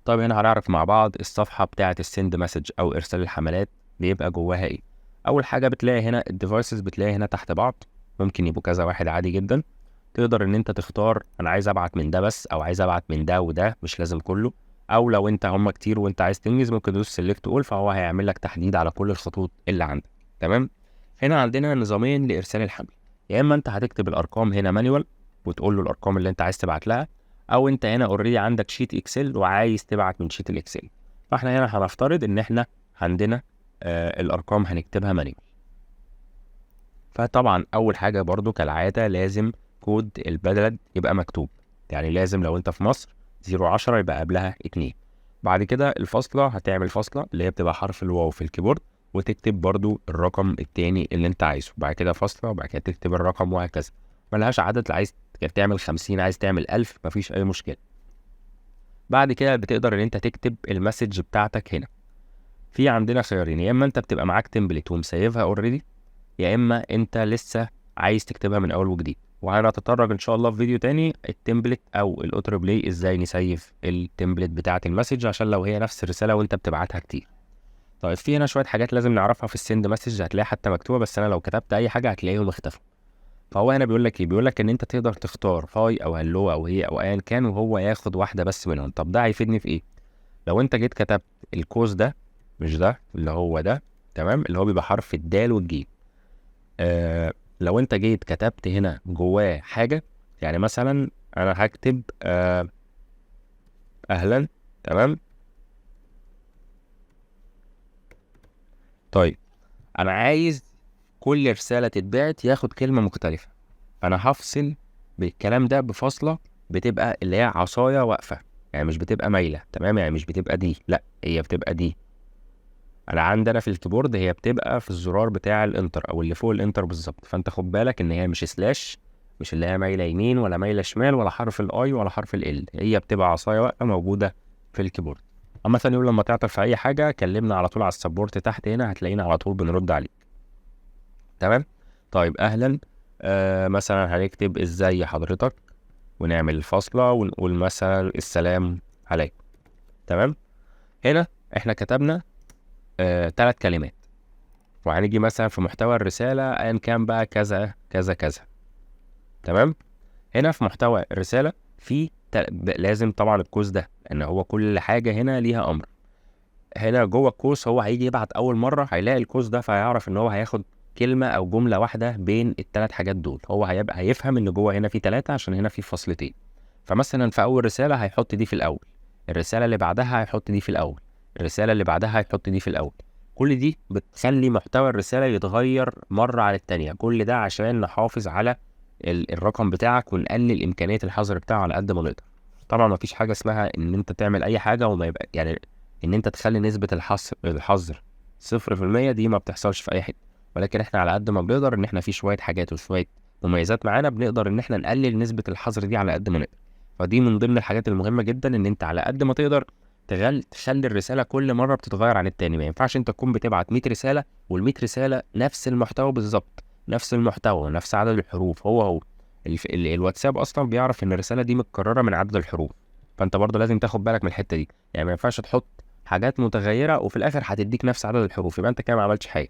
طيب هنا هنعرف مع بعض الصفحة بتاعة السند مسج أو إرسال الحملات بيبقى جواها إيه. أول حاجة بتلاقي هنا الديفايسز، بتلاقي هنا تحت بعض ممكن يبقوا كذا واحد عادي جدا. تقدر إن أنت تختار أنا عايز أبعت من ده بس، أو عايز أبعت من ده وده، مش لازم كله. أو لو أنت هم كتير وأنت عايز تنجز ممكن تدوس سيلكت أول، فهو هيعمل لك تحديد على كل الخطوط اللي عندك. تمام. هنا عندنا نظامين لإرسال الحمل، يا إما أنت هتكتب الأرقام هنا مانيوال وتقول له الأرقام اللي أنت عايز تبعت لها، او انت هنا اوريدي عندك شيت اكسل وعايز تبعت من شيت الاكسل. فاحنا هنا هنفترض ان احنا عندنا الارقام هنكتبها مانيوال. فطبعا اول حاجه برضو كالعاده لازم كود البلد يبقى مكتوب، يعني لازم لو انت في مصر 010 يبقى قبلها 2. بعد كده الفاصله هتعمل فاصله اللي هي بتبقى حرف الواو في الكيبورد، وتكتب برضو الرقم التاني اللي انت عايزه، بعد كده فاصله، وبعد كده تكتب الرقم، وهكذا. ملهاش عدد، عايز تعمل 50 عايز تعمل 1000 مفيش اي مشكله. بعد كده بتقدر ان انت تكتب المسج بتاعتك هنا. في عندنا خيارين، يا اما انت بتبقى معاك تمبلت ومسيفها اوريدي، يا اما انت لسه عايز تكتبها من اول وجديد. وهنتطرق ان شاء الله في فيديو تاني التمبلت او الاوتو ريبلاي، ازاي نسيف التمبلت بتاعه المسج عشان لو هي نفس الرساله وانت بتبعتها كتير. طيب في هنا شويه حاجات لازم نعرفها في السند مسج، هتلاقيها حتى مكتوبه بس انا لو كتبت اي حاجه هتلاقيهم اختفوا. فهو هنا بيقول لك ايه، بيقول لك ان انت تقدر تختار هاي او هلو او هي او ايا كان، وهو ياخد واحده بس منهم. طب ده هيفيدني في ايه؟ لو انت جيت كتبت القوس ده، مش ده اللي هو ده، تمام، اللي هو بيبقى حرف الدال والجيم. لو انت جيت كتبت هنا جواه حاجه، يعني مثلا انا هكتب اهلا، تمام. طيب انا عايز كل رساله تتبعت ياخد كلمه مختلفه، انا هفصل بالكلام ده بفاصله بتبقى اللي هي عصايه واقفه، يعني مش بتبقى مايله، تمام، يعني مش بتبقى دي، لا هي بتبقى دي. انا عندنا في الكيبورد هي بتبقى في الزرار بتاع الانتر او اللي فوق الانتر بالظبط، فانت خد بالك ان هي مش سلاش، مش اللي هي مايله يمين ولا مايله شمال ولا حرف الاي ولا حرف ال، هي بتبقى عصايه واقفه موجوده في الكيبورد. اما ثاني يوم لما تعطل في اي حاجه كلمنا على طول على السبورت تحت هنا، هتلاقينا على طول بنرد عليك. تمام. طيب اهلا، مثلا هنكتب ازاي حضرتك، ونعمل الفاصله ونقول مثلا السلام عليكم. تمام. هنا احنا كتبنا 3 كلمات، وهنيجي مثلا في محتوى الرسالة ايا كان بقى كذا كذا كذا. تمام. هنا في محتوى الرسالة في لازم طبعا القوس ده، لان هو كل حاجة هنا ليها امر. هنا جوه القوس هو هيجي يبعت اول مرة هيلاقي القوس ده، فهيعرف ان هو هياخد كلمة او جملة واحدة بين ال3 حاجات دول. هو هيبقى هيفهم ان جوه هنا في 3 عشان هنا في فاصلتين. فمثلا في اول رسالة هيحط دي في الاول، الرسالة اللي بعدها هيحط دي في الاول، الرسالة اللي بعدها هيحط دي في الاول. كل دي بتخلي محتوى الرسالة يتغير مرة على التانية، كل ده عشان نحافظ على الرقم بتاعك ونقلل إمكانية الحظر بتاعه على قد ما نقدر. طبعا ما فيش حاجة اسمها إن أنت تعمل أي حاجة وما يبقى، يعني إن أنت تخلي نسبة الحظر 0%، دي ما بتحصلش في أي حتة. ولكن إحنا على قد ما بنقدر إن إحنا في شوية حاجات وشوية مميزات معانا بنقدر إن إحنا نقلل نسبة الحظر دي على قد ما نقدر. فدي من ضمن الحاجات المهمة جدا، إن أنت على قد ما تقدر تخلي الرسالة كل مرة بتتغير عن التاني. ما ينفعش انت تكون بتبعت 100 رسالة وال100 رسالة نفس المحتوى بالظبط، نفس المحتوى نفس عدد الحروف، هو الواتساب اصلا بيعرف ان الرسالة دي متكررة من عدد الحروف. فانت برضه لازم تاخد بالك من الحتة دي، يعني ما ينفعش تحط حاجات متغيرة وفي الاخر هتديك نفس عدد الحروف، يبقى انت كده ما عملتش حاجة.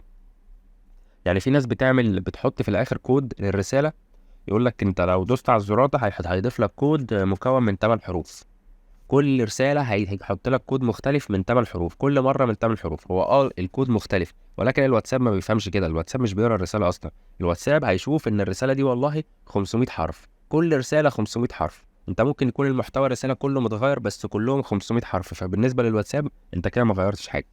يعني في ناس بتحط في الاخر كود للرسالة، يقول لك انت لو دوست على الزرار ده هيضيف لك كود مكون من 8 حروف. كل رسالة هيحط لك كود مختلف من 8 حروف، كل مرة من 8 حروف. هو الكود مختلف، ولكن الواتساب ما بيفهمش كده، الواتساب مش بيقرا الرسالة أصلا. الواتساب هيشوف إن الرسالة دي والله 500 حرف، كل رسالة 500 حرف. أنت ممكن يكون المحتوى الرسالة كله متغير بس كلهم 500 حرف، فبالنسبة للواتساب أنت كده ما غيرتش حاجة.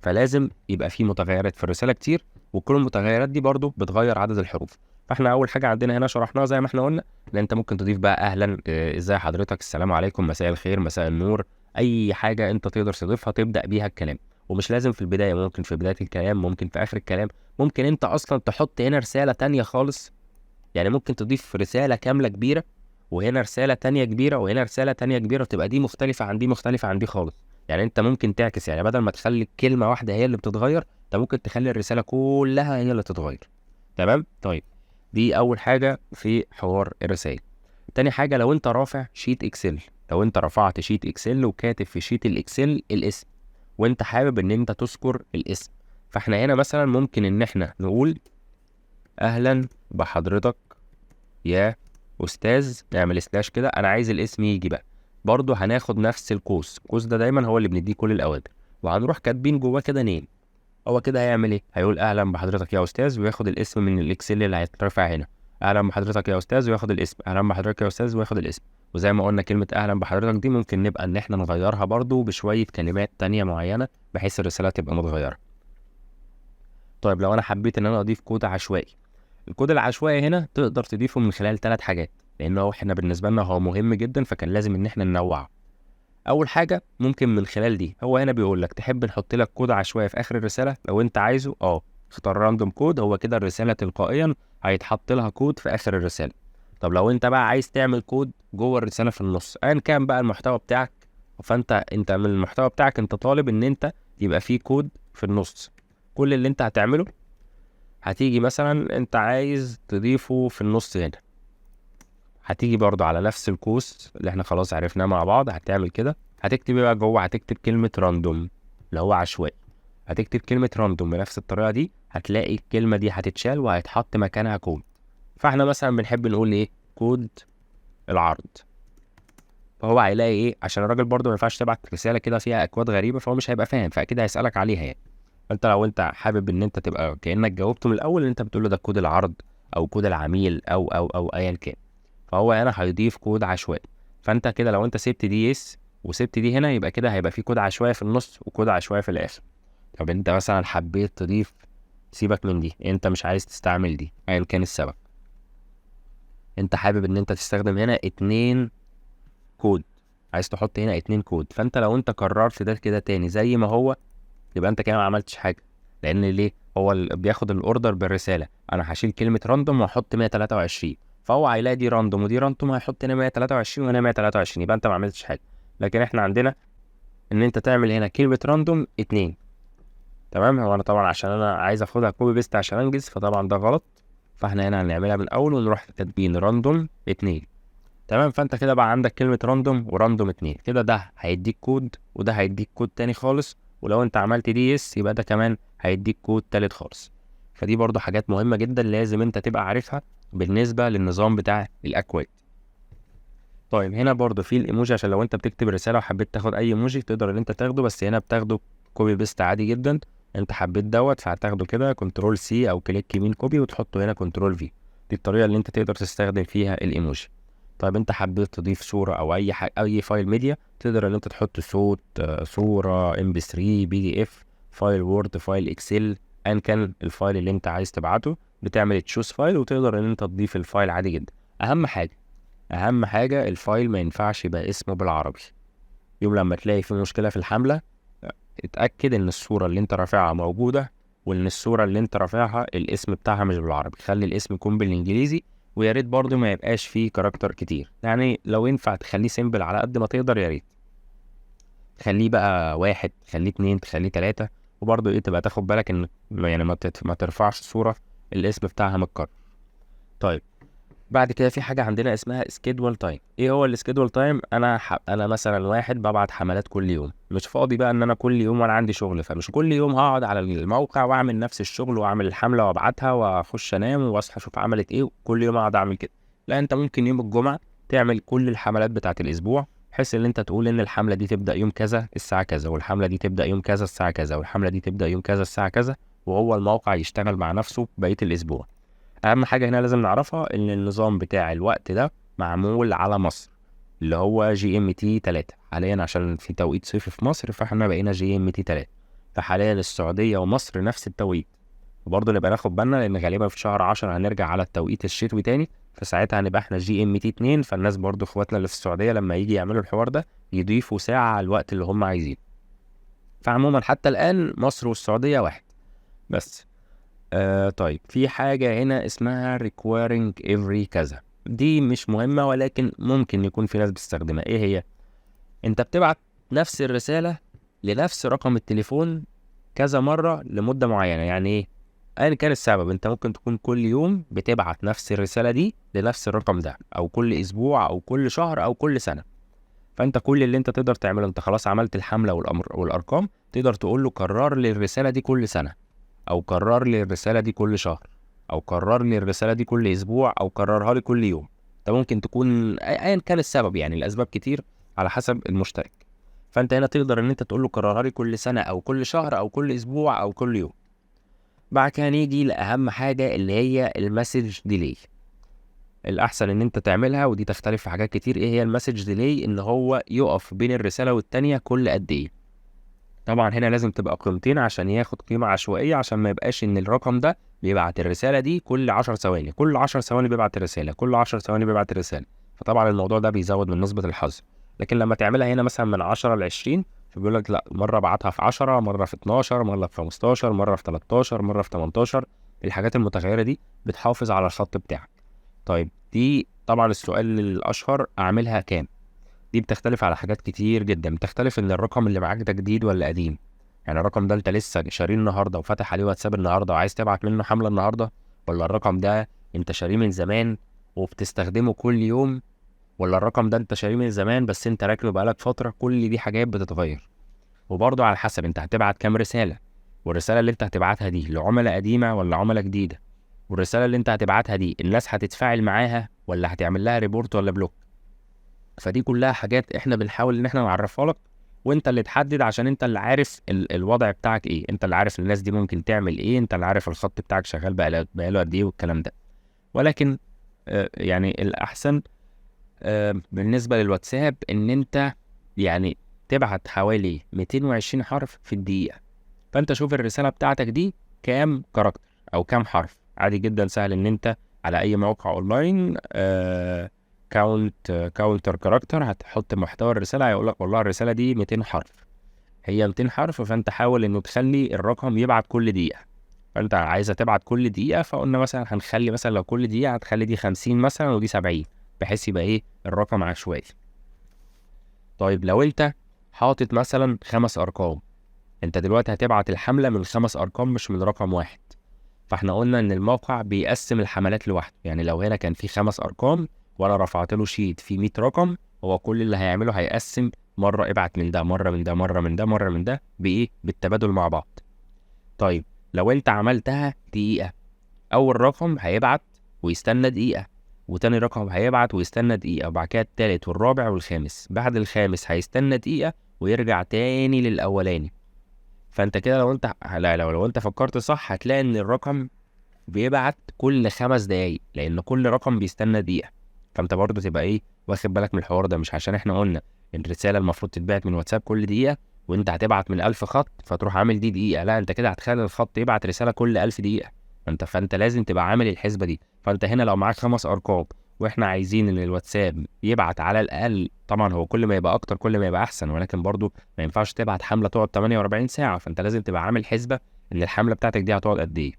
فلازم يبقى في متغيرات في الرسالة كتير، وكل المتغيرات دي برضو بتغير عدد الحروف. فاحنا أول حاجة عندنا هنا شرحناها زي ما احنا قلنا، لان انت ممكن تضيف بقى اهلا، ازاي حضرتك، السلام عليكم، مساء الخير، مساء النور، اي حاجه انت تقدر تضيفها تبدا بيها الكلام. ومش لازم في البدايه، ممكن في بدايه الكلام، ممكن في اخر الكلام، ممكن انت اصلا تحط هنا رساله تانية خالص. يعني ممكن تضيف رساله كامله كبيره، وهنا رساله تانية كبيره، وهنا رساله تانية كبيره، وتبقى دي مختلفه عن دي، مختلفه عن دي خالص. يعني انت ممكن تعكس، يعني بدل ما تخلي كلمه واحده هي اللي بتتغير، انت ممكن تخلي الرساله كلها هي اللي تتغير. تمام. طيب دي اول حاجه في حوار الرسائل. تاني حاجه، لو انت رافع شيت اكسل، لو انت رفعت شيت اكسل وكاتب في شيت الاكسل الاسم وانت حابب ان انت تذكر الاسم، فاحنا هنا مثلا ممكن ان احنا نقول اهلا بحضرتك يا استاذ، نعمل سلاش كده، انا عايز الاسم يجي بقى. برضو هناخد نفس القوس ده دايما هو اللي بنديه كل الاوامر، وهنروح كاتبين جواه كده نيم. هو كده هيعمل ايه؟ هيقول اهلا بحضرتك يا استاذ وياخد الاسم من الاكسل اللي هيترفع هنا، اهلا بحضرتك يا استاذ وياخد الاسم، اهلا بحضرتك يا استاذ وياخد الاسم. وزي ما قلنا كلمة اهلا بحضرتك دي ممكن نبقى ان احنا نغيرها برضو بشوية كلمات تانية معينة بحيث الرسالة تبقى متغيرة. طيب لو انا حبيت ان انا اضيف كود عشوائي، الكود العشوائي هنا تقدر تضيفه من خلال 3 حاجات، لانه احنا بالنسبة لنا هو مهم جدا فكان لازم ان احنا ننوعه. اول حاجة ممكن من خلال دي، هو هنا بيقول لك تحب نحط لك كود عشوائي في اخر الرسالة؟ لو انت عايزه اختار راندوم كود، هو كده الرسالة تلقائيا هيتحط لها كود في اخر الرسالة. طب لو انت بقى عايز تعمل كود جوه الرسالة في النص، ايا كان بقى المحتوى بتاعك، فانت من المحتوى بتاعك انت طالب ان انت يبقى فيه كود في النص. كل اللي انت هتعمله، هتيجي مثلا انت عايز تضيفه في النص هنا، هتيجي برضو على نفس القوس اللي احنا خلاص عرفناه مع بعض، هتعمل كده، هتكتب بقى جوه، هتكتب كلمة راندوم اللي هو عشوائي، هتكتب كلمة راندوم بنفس الطريقة دي، هتلاقي الكلمة دي هتتشال وهيتحط مكانها كود. فاحنا مثلا بنحب نقول ايه؟ كود العرض. فهو هيلاقي ايه؟ عشان الراجل برضو ما ينفعش تبعت رسالة كده فيها اكواد غريبة، فهو مش هيبقى فاهم، فاكيد هيسألك عليها يعني. فانت لو انت حابب ان انت تبقى كأنك جاوبته من الاول، ان انت بتقول له ده كود العرض او كود العميل او ايا كان، فهو هنا هيضيف كود عشوائي. فانت كده لو انت سبت دي يس وسبت دي هنا، يبقى كده هيبقى في كود عشوائي في النص وكود عشوائي في الاخر. طب انت مثلا حبيت تضيف، سيبك من دي، انت مش عايز تستعمل دي ايا كان السبب، انت حابب ان انت تستخدم هنا 2 كود، عايز تحط هنا 2 كود. فانت لو انت كررت ده كده تاني زي ما هو، يبقى انت كده ما عملتش حاجه. لان ليه؟ هو بياخد الاوردر بالرساله، انا هشيل كلمه راندوم واحط 123، فهو هيلاقي دي راندوم ودي راندوم، هيحط هنا 123 وهنا 123، يبقى انت ما عملتش حاجه. لكن احنا عندنا ان انت تعمل هنا كلمه راندوم 2. تمام. هو انا طبعا عشان انا عايز اخدها كوبي بيست عشان انجز، فطبعا ده غلط، فاحنا هنا هنعملها من الاول ونروح كاتبين راندوم 2. تمام. فانت كده بقى عندك كلمة راندوم وراندوم 2 كده، ده هيديك كود وده هيديك كود تاني خالص، ولو انت عملت دي يس يبقى ده كمان هيديك كود تالت خالص. فدي برضو حاجات مهمة جدا لازم انت تبقى عارفها بالنسبة للنظام بتاع الاكواد. طيب هنا برضو في الايموجي، عشان لو انت بتكتب رسالة وحبيت تاخد اي ايموجي تقدر ان انت تاخده، بس هنا بتاخده كوبي بيست عادي جدا. انت حبيت فهتاخده كده كنترول سي او كليك يمين كوبي وتحطه هنا كنترول في. دي الطريقة اللي انت تقدر تستخدم فيها الايموجي. طيب انت حبيت تضيف صورة او اي حاجة، اي فايل ميديا، تقدر ان انت تحط صوت، صورة MP3 PDF، فايل وورد، فايل اكسل، ان كان الفايل اللي انت عايز تبعته، بتعمل تشوز فايل وتقدر ان انت تضيف الفايل عادي جدا. اهم حاجة الفايل ما ينفعش يبقى اسمه بالعربي. يوم لما تلاقي في مشكلة في الحملة، اتأكد ان الصورة اللي انت رافعها موجودة، وان الصورة اللي انت رافعها الاسم بتاعها مش بالعربي، خلي الاسم يكون بالانجليزي، ويا ريت برضه ما يبقاش فيه كاركتر كتير، يعني لو ينفع تخليه سيمبل على قد ما تقدر يا ريت. خليه بقى 1، خليه 2، تخليه 3، وبرضه ايه تبقى تاخد بالك ان يعني ما ترفعش صورة الاسم بتاعها متكرر. طيب بعد كده في حاجة عندنا اسمها سكيدول تايم. ايه هو السكيدول تايم؟ انا مثلا واحد ببعت حملات كل يوم، مش فاضي بقى ان انا كل يوم وانا عندي شغل، فمش كل يوم هقعد على الموقع واعمل نفس الشغل واعمل الحملة وابعتها واخش انام واصحى اشوف عملت ايه وكل يوم اقعد اعمل كده. لا، انت ممكن يوم الجمعة تعمل كل الحملات بتاعت الاسبوع، بحيث ان انت تقول ان الحملة دي تبدأ يوم كذا الساعة كذا، والحملة دي تبدأ يوم كذا الساعة كذا، والحملة دي تبدأ يوم كذا الساعة كذا، وهو الموقع يشتغل مع نفسه بقية الاسبوع. اهم حاجه هنا لازم نعرفها ان النظام بتاع الوقت ده معمول على مصر، اللي هو GMT 3 حاليا، عشان في توقيت صيفي في مصر فاحنا بقينا GMT 3. فحاليا السعوديه ومصر نفس التوقيت، وبرضه نبقى ناخد بالنا لان غالبا في شهر 10 هنرجع على التوقيت الشتوي تاني، فساعتها هنبقى احنا GMT 2. فالناس برضه اخواتنا اللي في السعوديه لما يجي يعملوا الحوار ده يضيفوا ساعه على الوقت اللي هم عايزينه. فعموما حتى الان مصر والسعوديه واحد بس. طيب في حاجة هنا اسمها requiring every كذا، دي مش مهمة ولكن ممكن يكون في ناس بتستخدمها. ايه هي؟ انت بتبعت نفس الرسالة لنفس رقم التليفون كذا مرة لمدة معينة. يعني ايه؟ ايا كان السبب، انت ممكن تكون كل يوم بتبعت نفس الرسالة دي لنفس الرقم ده، او كل اسبوع او كل شهر او كل سنة. فانت كل اللي انت تقدر تعمله، انت خلاص عملت الحمله والارقام، تقدر تقول له كرر لي الرساله دي كل سنه، او كرر لي الرساله دي كل شهر، او كرر لي الرساله دي كل اسبوع، او كررها لي كل يوم. ده ممكن تكون ايا كان السبب، يعني الاسباب كتير على حسب المشترك. فانت هنا تقدر ان انت تقول له كررها لي كل سنه او كل شهر او كل اسبوع او كل يوم. بعد كده نيجي لاهم حاجه اللي هي المسج ديلي. الاحسن ان انت تعملها، ودي تختلف في حاجات كتير. ايه هي المسج ديلي؟ ان هو يقف بين الرساله والتانيه كل قد ايه. طبعا هنا لازم تبقى قيمتين عشان ياخد قيمه عشوائيه، عشان ما يبقاش ان الرقم ده بيبعت الرساله دي كل 10 ثواني، كل 10 ثواني بيبعت الرساله، كل 10 ثواني بيبعت الرساله. فطبعا الموضوع ده بيزود من نسبه الحظ. لكن لما تعملها هنا مثلا من 10 ل 20، فبيقول لك لا، مره ابعتها في 10، مره في 12، مره في 15، مره في 13، مره في 18. الحاجات المتغيره دي بتحافظ على الخط بتاعك. طيب دي طبعا السؤال الاشهر، اعملها كام؟ دي بتختلف على حاجات كتير جدا. بتختلف ان الرقم اللي معاك ده جديد ولا قديم. يعني الرقم ده انت لسه شاريه النهارده وفتح عليه واتساب النهارده وعايز تبعت منه حمله النهارده، ولا الرقم ده انت شاريه من زمان وبتستخدمه كل يوم، ولا الرقم ده انت شاريه من زمان بس انت راكنه بقالك فتره. كل دي حاجات بتتغير. وبرضه على حسب انت هتبعت كام رساله، والرساله اللي انت هتبعتها دي لعملاء قديمه ولا عملاء جديده، والرساله اللي انت هتبعتها دي الناس هتتفاعل معاها ولا هتعمل لها ريبورت ولا بلوك. فدي كلها حاجات احنا بنحاول ان احنا نعرفها لك، وانت اللي تحدد، عشان انت اللي عارف الوضع بتاعك ايه، انت اللي عارف الناس دي ممكن تعمل ايه، انت اللي عارف الخط بتاعك شغال بقاله قد ايه والكلام ده. ولكن يعني الاحسن بالنسبه للواتساب ان انت يعني تبعت حوالي 220 حرف في الدقيقه. فانت شوف الرساله بتاعتك دي كام كاركتر او كام حرف. عادي جدا، سهل ان انت على اي موقع اونلاين كاونتر كاركتر هتحط محتوى الرساله، هيقول لك والله الرساله دي 200 حرف، هي 200 حرف. فانت حاول انه تخلي الرقم يبعت كل دقيقه. فانت عايزه تبعت كل دقيقه، فقلنا مثلا هنخلي مثلا لو كل دقيقه هتخلي دي 50 مثلا ودي 70، بحيث يبقى ايه الرقم عشوائي. طيب لو انت حاطط مثلا 5 ارقام، انت دلوقتي هتبعت الحمله من 5 ارقام مش من رقم واحد. فاحنا قلنا ان الموقع بيقسم الحملات لوحده. يعني لو هنا كان في 5 ارقام وانا رفعت له شيت في 100 رقم، هو كل اللي هيعمله هيقسم مره ابعت من ده، مره من ده، مره من ده، مره من ده، بايه؟ بالتبادل مع بعض. طيب لو انت عملتها دقيقه، اول رقم هيبعت ويستنى دقيقه، وتاني رقم هيبعت ويستنى دقيقه، وبعد كده التالت والرابع والخامس. بعد الخامس هيستنى دقيقه ويرجع تاني للاولاني. فانت كده لو انت فكرت صح هتلاقي ان الرقم بيبعت كل 5 دقايق، لان كل رقم بيستنى دقيقه. فانت برضو تبقى ايه واخد بالك من الحوار ده. مش عشان احنا قلنا ان الرساله المفروض تتبعت من واتساب كل دقيقه وانت هتبعت من 1000 خط فتروح عامل دي دقيقه، لا، انت كده هتخلي الخط يبعت رساله كل 1000 دقيقه. فانت لازم تبقى عامل الحسبه دي. فانت هنا لو معاك 5 ارقام واحنا عايزين ان الواتساب يبعت على الاقل، طبعا هو كل ما يبقى اكتر كل ما يبقى احسن، ولكن برضو ما ينفعش تبعت حمله تقعد 48 ساعه. فانت لازم تبقى عامل حسبه ان الحمله بتاعتك دي هتقعد قد ايه.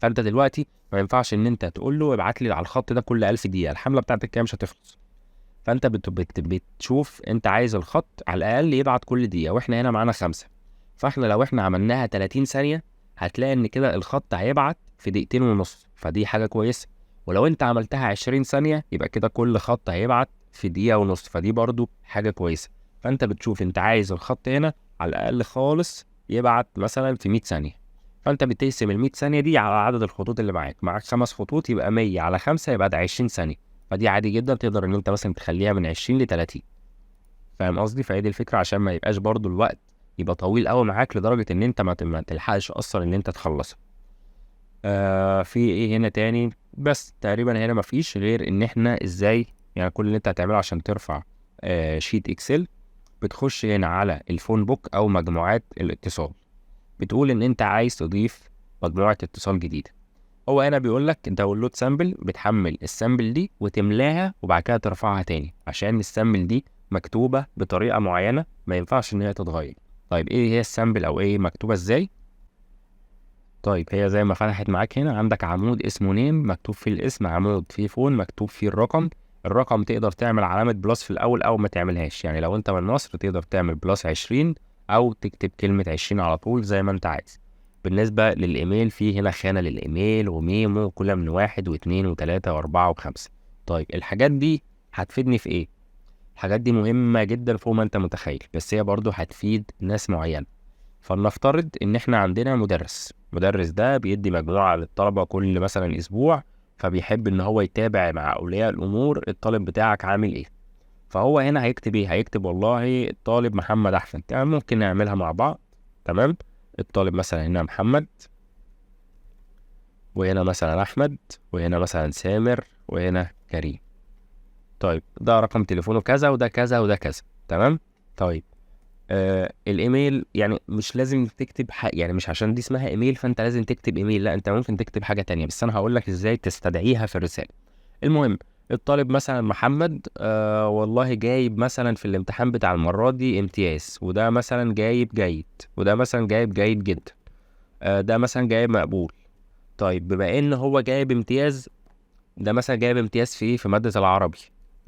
فانت دلوقتي ما ينفعش ان انت تقول له ابعت لي على الخط ده كل 1000 دقيقه، الحمله بتاعتك كده مش هتخلص. فانت بتشوف انت عايز الخط على الاقل يبعت كل دقيقه، واحنا هنا معانا 5. فاحنا لو احنا عملناها 30 ثانيه هتلاقي ان كده الخط هيبعت في 2.5 دقيقة، فدي حاجه كويسه. ولو انت عملتها 20 ثانيه يبقى كده كل خط هيبعت في 1.5 دقيقة، فدي برضو حاجه كويسه. فانت بتشوف انت عايز الخط هنا على الاقل خالص يبعت مثلا في 100 ثانيه. فانت بتقسم ال 100 ثانيه دي على عدد الخطوط اللي معاك 5 خطوط، يبقى 100 على 5 يبقى ده 20 ثانيه. فدي عادي جدا تقدر ان انت مثلا تخليها من 20 ل 30. فاهم قصدي؟ فهي دي الفكره، عشان ما يبقاش برضو الوقت يبقى طويل قوي معاك لدرجه ان انت ما تلحقش اصلا ان انت تخلصها. في ايه هنا تاني؟ بس تقريبا هنا مفيش غير ان احنا ازاي، يعني كل اللي انت هتعمله عشان ترفع شيت اكسل، بتخش هنا على الفون بوك او مجموعات الاتصال، بتقول ان انت عايز تضيف مجموعه اتصال جديده. هو هنا بيقول لك داونلود سامبل، بتحمل السامبل دي وتملاها وبعد كده ترفعها تاني، عشان السامبل دي مكتوبه بطريقه معينه ما ينفعش ان هي تتغير. طيب ايه هي السامبل او ايه مكتوبه ازاي؟ طيب هي زي ما فتحت معاك هنا، عندك عمود اسمه نيم مكتوب فيه الاسم، عمود فيه فون مكتوب فيه الرقم. الرقم تقدر تعمل علامه بلس في الاول او ما تعملهاش، يعني لو انت من مصر تقدر تعمل بلس 20 او تكتب كلمه 20 على طول زي ما انت عايز. بالنسبه للايميل، في هنا خانه للايميل وميمو، كل من 1 و2 و3 و4 و5. طيب الحاجات دي هتفيدني في ايه؟ الحاجات دي مهمة جدا فوق ما انت متخيل، بس هي برضو هتفيد ناس معينة. فلنفترض ان احنا عندنا مدرس ده بيدي مجموعة للطلبة كل مثلا اسبوع، فبيحب ان هو يتابع مع اولياء الامور الطالب بتاعك عامل ايه. فهو هنا هيكتب ايه؟ هيكتب والله الطالب محمد احمد، يعني ممكن نعملها مع بعض. تمام. الطالب مثلا هنا محمد، وهنا مثلا احمد، وهنا مثلا سامر، وهنا كريم. طيب ده رقم تليفونه كذا، وده كذا، وده كذا. تمام. طيب الايميل يعني مش لازم تكتب يعني مش عشان دي اسمها ايميل فانت لازم تكتب ايميل، لا انت ممكن تكتب حاجة تانية، بس انا هقول لك ازاي تستدعيها في الرسالة. المهم، الطالب مثلا محمد والله جايب مثلا في الامتحان بتاع المرة دي امتياز، وده مثلا جايب جيد، وده مثلا جايب جيد جدا، ده مثلا جايب مقبول. طيب بما ان هو جايب امتياز، ده مثلا جايب امتياز في ايه؟ في مادة العربي.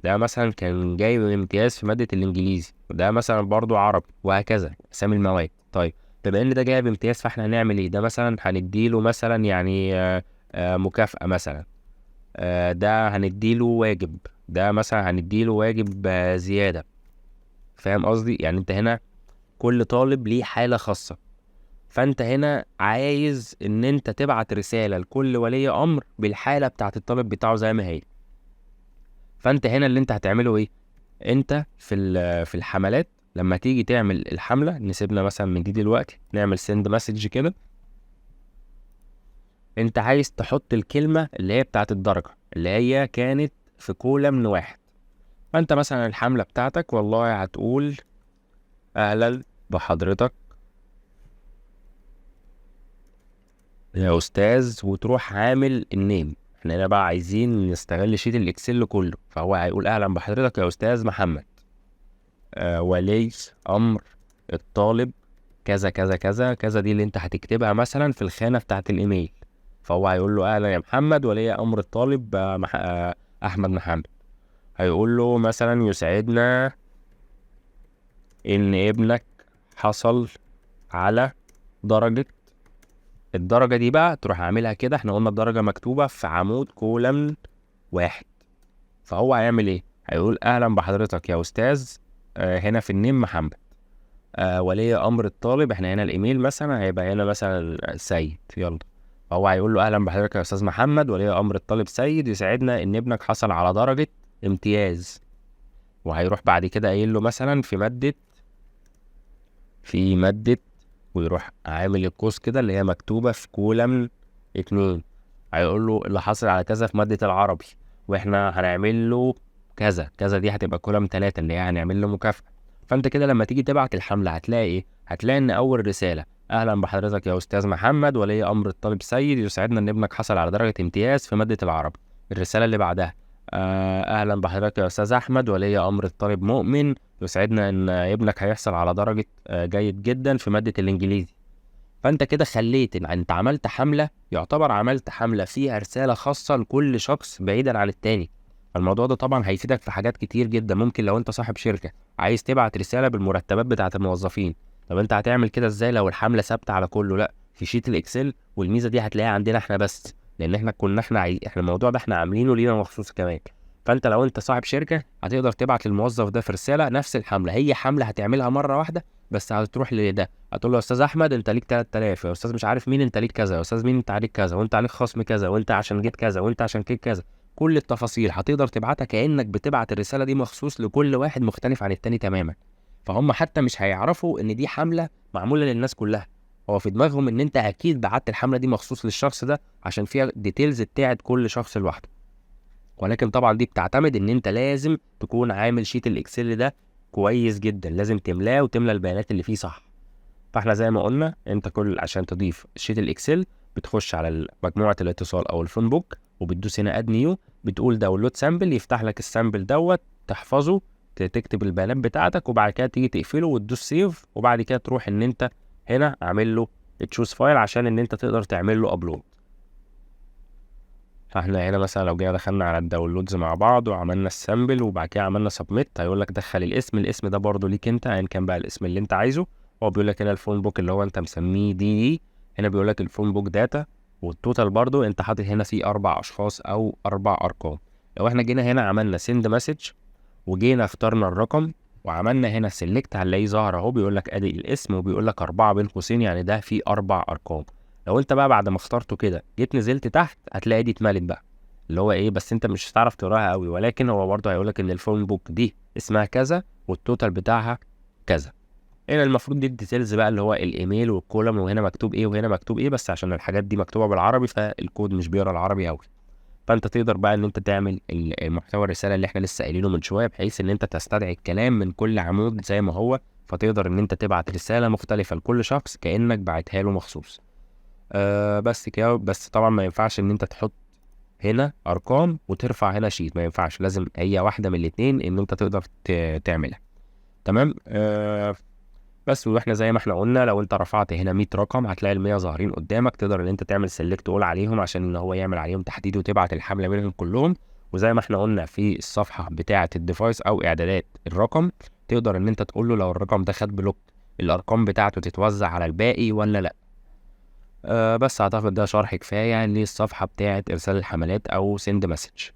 ده مثلا كان جايب امتياز في مادة الانجليزي، وده مثلا برضو عربي، وهكذا اسامي المواد. طيب بما ان ده جايب امتياز، فاحنا هنعمل ايه؟ ده مثلا هنديله مثلا يعني مكافأة مثلا. ده هنديله واجب، ده مثلا هنديله واجب زيادة. فاهم قصدي؟ يعني انت هنا كل طالب ليه حالة خاصة، فانت هنا عايز ان انت تبعت رسالة لكل ولي امر بالحالة بتاعت الطالب بتاعه زي ما هي. فانت هنا اللي انت هتعمله ايه؟ انت في الحملات لما تيجي تعمل الحملة، نسيبنا مثلا من دي دلوقتي، نعمل سند مسج كده. انت عايز تحط الكلمة اللي هي بتاعت الدرجة اللي هي كانت في كولم واحد. فانت مثلا الحملة بتاعتك والله هتقول اهلا بحضرتك يا استاذ، وتروح عامل النيم. احنا هنا بقى عايزين نستغل شيت الاكسل كله، فهو هيقول اهلا بحضرتك يا استاذ محمد، ولي امر الطالب كذا كذا كذا كذا. دي اللي انت هتكتبها مثلا في الخانة بتاعت الايميل. فهو هيقول له اهلا يا محمد ولي امر الطالب احمد محمد. هيقول له مثلا يسعدنا ان ابنك حصل على درجة. الدرجة دي بقى تروح عاملها كده، احنا قلنا الدرجة مكتوبة في عمود كولم واحد. فهو هيعمل ايه؟ هيقول اهلا بحضرتك يا استاذ، هنا في النيم محمد، ولي امر الطالب، احنا هنا الايميل مثلا هيبقى هنا مثلا سيد، يلا. فهو هيقول له اهلا بحضرتك يا استاذ محمد ولي امر الطالب سيد، يسعدنا ان ابنك حصل على درجة امتياز. وهيروح بعد كده قايل له مثلا في مادة، ويروح عامل القوس كده اللي هي مكتوبة في كولم 2. هيقول له اللي حصل على كذا في مادة العربي، واحنا هنعمل له كذا كذا. دي هتبقى كولم 3 اللي هي هنعمل له مكافأة. فانت كده لما تيجي تبعت الحملة هتلاقي ايه؟ هتلاقي ان اول رسالة اهلا بحضرتك يا استاذ محمد ولي امر الطالب سيد، يسعدنا ان ابنك حصل على درجة امتياز في مادة العربي. الرسالة اللي بعدها اهلا بحضرتك يا استاذ احمد ولي امر الطالب مؤمن، يسعدنا ان ابنك هيحصل على درجة جيد جدا في مادة الانجليزي. فانت كده خليت ان انت عملت حملة، يعتبر عملت حملة فيها رسالة خاصة لكل شخص بعيدا عن التاني. فالموضوع ده طبعا هيفيدك في حاجات كتير جدا. ممكن لو انت صاحب شركة عايز تبعت رسالة بالمرتبات بتاعة الموظفين، طب انت هتعمل كده ازاي لو الحملة ثابتة على كله؟ لا، في شيت الاكسل. والميزة دي هتلاقيها عندنا احنا بس، لان احنا الموضوع ده احنا عاملينه لينا مخصوص كمان. فانت لو انت صاحب شركة هتقدر تبعت للموظف ده في رسالة نفس الحملة، هي حملة هتعملها مرة واحدة، بس هتروح لده هتقول له يا استاذ احمد انت ليك 3000، يا استاذ مش عارف مين انت ليك كذا، يا استاذ مين انت عليك كذا، وانت عليك خصم كذا، وانت عشان جيت كذا، وانت عشان كده كذا. كل التفاصيل هتقدر تبعتها كأنك بتبعت الرسالة دي مخصوص لكل واحد مختلف عن التاني تماما. فهم حتى مش هيعرفوا ان دي حملة معمولة للناس كلها. هو في دماغهم ان انت اكيد بعت الحملة دي مخصوص للشخص ده عشان فيها ديتيلز بتاعت كل شخص لوحده. ولكن طبعا دي بتعتمد ان انت لازم تكون عامل شيت الاكسل ده كويس جدا، لازم تملاه وتملى البيانات اللي فيه صح. فاحنا زي ما قلنا، انت كل عشان تضيف شيت الاكسل بتخش على مجموعه الاتصال او الفون بوك، وبتدوس هنا اد نيو، بتقول داونلود سامبل، يفتح لك السامبل دوت، تحفظه، تكتب البيانات بتاعتك، وبعد كده تيجي تقفله وتدوس سيف، وبعد كده تروح ان انت هنا عامل له تشوز فايل عشان ان انت تقدر تعمل له ابلود. فاحنا هنا مثلا لو جينا دخلنا على الداونلودز مع بعض وعملنا السامبل وبعد كده عملنا سبميت، هيقول لك دخل الاسم ده برضو ليك انت، ايا كان بقى الاسم اللي انت عايزه. هو بيقول لك هنا الفون بوك اللي هو انت مسميه دي، هنا بيقول لك الفون بوك داتا، والتوتال برضو انت حاطط هنا فيه 4 اشخاص او 4 ارقام. لو احنا جينا هنا عملنا سند مسج وجينا اخترنا الرقم وعملنا هنا سيلكت، هنلاقيه ظاهر اهو بيقول لك ادي الاسم وبيقول لك 4 بين قوسين، يعني ده فيه 4 ارقام. لو انت بقى بعد ما اخترته كده جيت نزلت تحت هتلاقي دي اتملت بقى، اللي هو ايه، بس انت مش هتعرف تقراها قوي، ولكن هو برضه هيقول لك ان الفون بوك دي اسمها كذا والتوتال بتاعها كذا. هنا المفروض دي الديتيلز بقى اللي هو الايميل والكولم، وهنا مكتوب ايه وهنا مكتوب ايه، بس عشان الحاجات دي مكتوبه بالعربي فالكود مش بيقرا العربي قوي. فانت تقدر بقى ان انت تعمل محتوى الرساله اللي احنا لسه قايلينه من شويه، بحيث ان انت تستدعي الكلام من كل عمود زي ما هو، فتقدر ان انت تبعت رساله مختلفه لكل شخص كانك بعتها له مخصوص. بس كده. بس طبعا ما ينفعش ان انت تحط هنا ارقام وترفع هنا شيت، ما ينفعش، لازم هي واحده من الاثنين ان انت تقدر تعملها. تمام. بس واحنا زي ما احنا قلنا لو انت رفعت هنا 100 رقم هتلاقي ال 100 ظاهرين قدامك، تقدر ان انت تعمل سيلكت اول عليهم عشان ان هو يعمل عليهم تحديد وتبعت الحمله بينهم كلهم. وزي ما احنا قلنا في الصفحه بتاعه الديفايس او اعدادات الرقم، تقدر ان انت تقول له لو الرقم ده خد بلوك الارقام بتاعته تتوزع على الباقي ولا لا. بس اعتقد ده شرح كفايه للصفحه بتاعه ارسال الحملات او سند مسج.